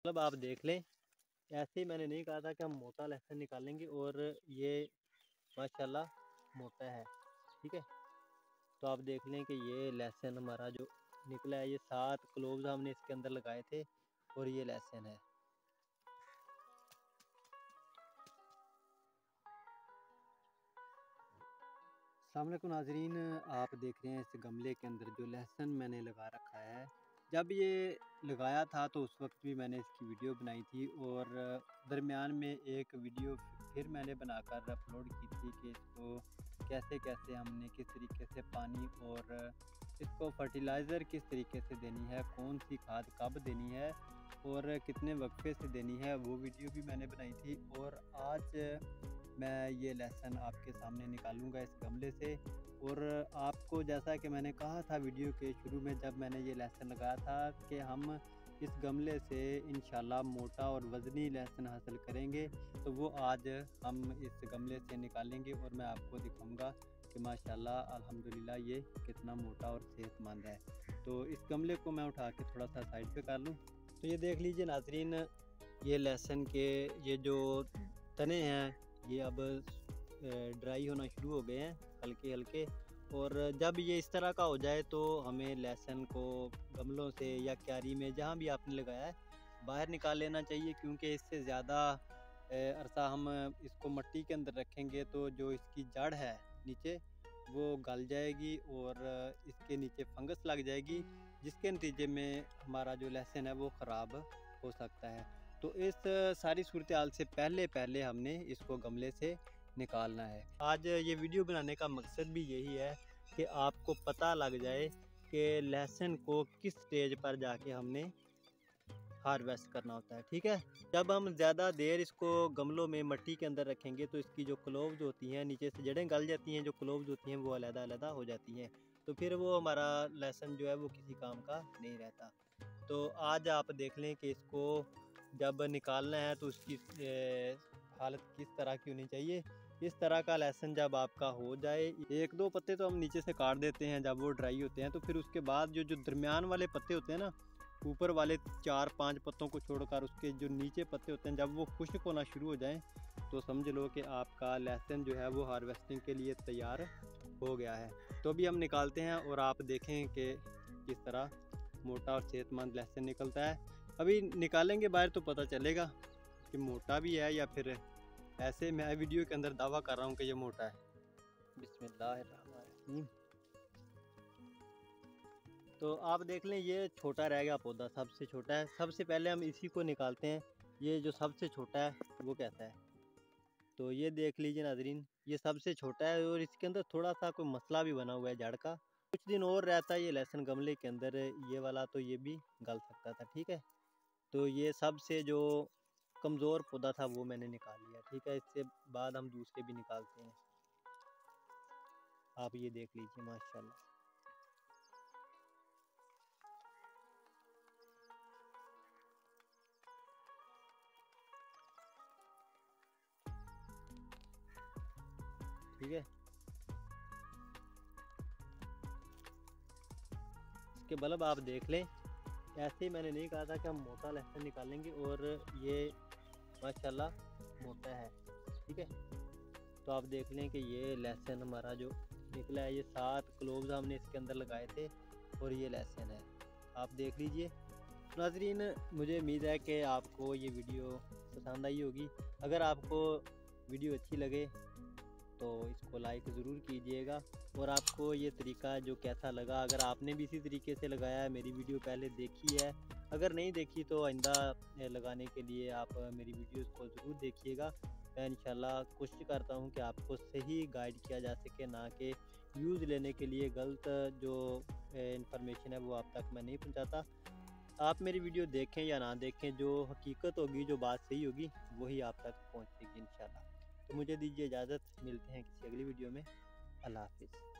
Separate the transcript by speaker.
Speaker 1: मतलब आप देख लें, ऐसे ही मैंने नहीं कहा था कि हम मोटा लहसुन निकालेंगे, और ये माशाल्लाह मोटा है। ठीक है, तो आप देख लें कि ये लहसुन हमारा जो निकला है, ये 7 क्लोव्स हमने इसके अंदर लगाए थे, और ये लहसुन है। अस्सलाम वालेकुम नाज़रीन, आप देख रहे हैं इस गमले के अंदर जो लहसुन मैंने लगा रखा है। जब ये लगाया था तो उस वक्त भी मैंने इसकी वीडियो बनाई थी, और दरमियान में एक वीडियो फिर मैंने बनाकर अपलोड की थी कि इसको कैसे कैसे हमने किस तरीके से पानी और इसको फर्टिलाइज़र किस तरीके से देनी है, कौन सी खाद कब देनी है और कितने वक्फे से देनी है, वो वीडियो भी मैंने बनाई थी। और आज मैं ये लहसुन आपके सामने निकालूंगा इस गमले से। और आपको जैसा कि मैंने कहा था वीडियो के शुरू में जब मैंने ये लहसुन लगाया था कि हम इस गमले से इंशाल्लाह मोटा और वज़नी लहसुन हासिल करेंगे, तो वो आज हम इस गमले से निकालेंगे और मैं आपको दिखाऊंगा कि माशाल्लाह अल्हम्दुलिल्लाह ये कितना मोटा और सेहतमंद है। तो इस गमले को मैं उठा के थोड़ा सा साइड पे कर लूँ। तो ये देख लीजिए नाज़रीन, ये लहसुन के ये जो तने हैं ये अब ड्राई होना शुरू हो गए हैं हल्के हल्के। और जब ये इस तरह का हो जाए तो हमें लहसुन को गमलों से या क्यारी में जहाँ भी आपने लगाया है बाहर निकाल लेना चाहिए, क्योंकि इससे ज़्यादा अरसा हम इसको मिट्टी के अंदर रखेंगे तो जो इसकी जड़ है नीचे वो गल जाएगी और इसके नीचे फंगस लग जाएगी, जिसके नतीजे में हमारा जो लहसुन है वो ख़राब हो सकता है। तो इस सारी सूरत हाल से पहले हमने इसको गमले से निकालना है। आज ये वीडियो बनाने का मकसद भी यही है कि आपको पता लग जाए कि लहसुन को किस स्टेज पर जाके हमने हार्वेस्ट करना होता है। ठीक है, जब हम ज़्यादा देर इसको गमलों में मिट्टी के अंदर रखेंगे तो इसकी जो क्लोव्स होती हैं नीचे से जड़ें गल जाती हैं, जो क्लोव्स होती हैं वो अलग-अलग हो जाती हैं, तो फिर वो हमारा लहसुन जो है वो किसी काम का नहीं रहता। तो आज आप देख लें कि इसको जब निकालना है तो उसकी हालत किस तरह की होनी चाहिए। इस तरह का लहसुन जब आपका हो जाए, एक दो पत्ते तो हम नीचे से काट देते हैं जब वो ड्राई होते हैं, तो फिर उसके बाद जो दरमियान वाले पत्ते होते हैं ना, ऊपर वाले 4-5 पत्तों को छोड़कर उसके जो नीचे पत्ते होते हैं जब वो खुश्क होना शुरू हो जाएं तो समझ लो कि आपका लहसुन जो है वो हार्वेस्टिंग के लिए तैयार हो गया है। तो अभी हम निकालते हैं और आप देखें कि किस तरह मोटा और सेहतमंद लहसुन निकलता है। अभी निकालेंगे बाहर तो पता चलेगा कि मोटा भी है या फिर ऐसे मैं वीडियो के अंदर दावा कर रहा हूँ कि ये मोटा है। बिस्मिल्लाहिर्रहमानिर्रहीम। तो आप देख लें ये छोटा रह गया पौधा, सबसे छोटा है। सबसे पहले हम इसी को निकालते हैं। ये जो सबसे छोटा है वो कैसा है, तो ये देख लीजिए नाजरीन, ये सबसे छोटा है और इसके अंदर थोड़ा सा कोई मसला भी बना हुआ है जड़ का। कुछ दिन और रहता है ये लहसुन गमले के अंदर, ये वाला तो ये भी गल सकता था। ठीक है, तो ये सबसे जो कमज़ोर पौधा था वो मैंने निकाल लिया। ठीक है, इससे बाद हम दूसरे भी निकालते हैं। आप ये देख लीजिए माशाल्लाह। ठीक है, इसके बल्ब आप देख लें, ऐसे ही मैंने नहीं कहा था कि हम मोटा लहसुन निकालेंगे, और ये माशाल्लाह मोटा है। ठीक है, तो आप देख लें कि ये लहसुन हमारा जो निकला है, ये 7 क्लोव्स हमने इसके अंदर लगाए थे और ये लहसुन है, आप देख लीजिए। नाज़रीन, मुझे उम्मीद है कि आपको ये वीडियो पसंद आई होगी। अगर आपको वीडियो अच्छी लगे तो इसको लाइक ज़रूर कीजिएगा, और आपको ये तरीका जो कैसा लगा, अगर आपने भी इसी तरीके से लगाया है, मेरी वीडियो पहले देखी है, अगर नहीं देखी तो आइंदा लगाने के लिए आप मेरी वीडियोस को ज़रूर देखिएगा। मैं इंशाल्लाह कोशिश करता हूँ कि आपको सही गाइड किया जा सके, ना कि व्यूज़ लेने के लिए गलत जो इंफॉर्मेशन है वो आप तक मैं नहीं पहुँचाता। आप मेरी वीडियो देखें या ना देखें, जो हकीकत होगी, जो बात सही होगी, वही आप तक पहुँचेगी इंशाल्लाह। तो मुझे दीजिए इजाज़त, मिलते हैं किसी अगली वीडियो में। अल्लाह हाफ़िज़।